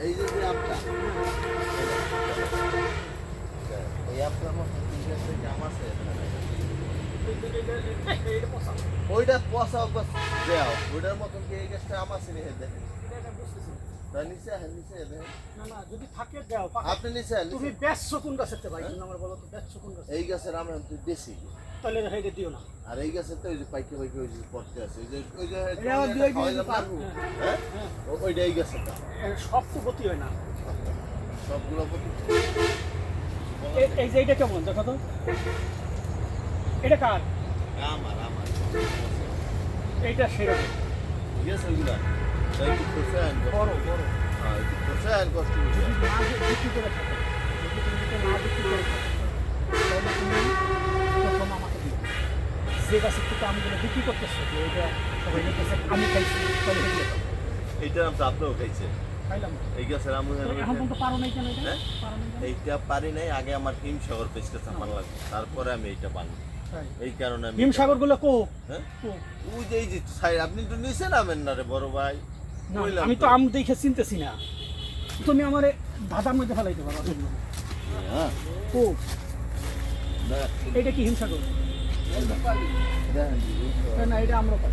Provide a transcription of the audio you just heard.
এই যে যে আপটা এই আপনার মতো তিন গাছের জাম আছে ওইটা পচা বাস দেও ওইটার মতন কি এই গাছটা আম আছে নি দেখেন তাই নিচে হ্যাঁ নিচে দেখেন না না যদি থাকে দাও আপনি নিচে তুমি বেচছো কোন গাছেতে ভাই তুমি আমার বলো তো বেচছো কোন গাছ এই গাছের আম তুই বেশি তাহলে হেডে দিও না আর এই গাছের তো ওই যে পাইকে পাইকে ওই যে পড়তে আছে ওই যে এটা আবার দুই দিন পারবো হ্যাঁ ওইটা এই গাছেরটা সব তো গতি হয় না সবগুলো এই যে এটা কেমন দেখো তো এটা কার আমার এইটা সেরকম ঠিক আছে ওইগুলা তাই একটু খোঁচেন বড় বড় হ্যাঁ একটু খোঁচেন কষ্ট করে যদি না বিক্রি করে থাকে যদি তুমি এটা না বিক্রি করে থাকো তাহলে তুমি প্রথম আমাকে দিও যে গাছের থেকে আমগুলো বিক্রি করতেছো যে এটা সবাই নিতেছে আমি খাইছি তাহলে হেঁটে এইটার নাম তো আপনিও খাইছে খাইলাম এই গাছের আম এখন পর্যন্ত পারো নাই কেন এটা হ্যাঁ? পারো নাই কেন? এইটা পারি নাই আগে আমার হিমসাগর পেস্টে চাপান লাগবে তারপরে আমি এইটা পানি তাই। এই কারণে আমি হিমসাগর গুলো কো হ্যাঁ কো? ওই যে এই যে আপনি তো নিচে নামেন না রে বড় ভাই না, বললাম আমি তো আম দেখে চিনতেছি না তুমি আমার ধাঁধার মধ্যে ফেলাইতে পারো হ্যাঁ কো এটা কি হিমসাগর দেখেন না এটা আমরা পাই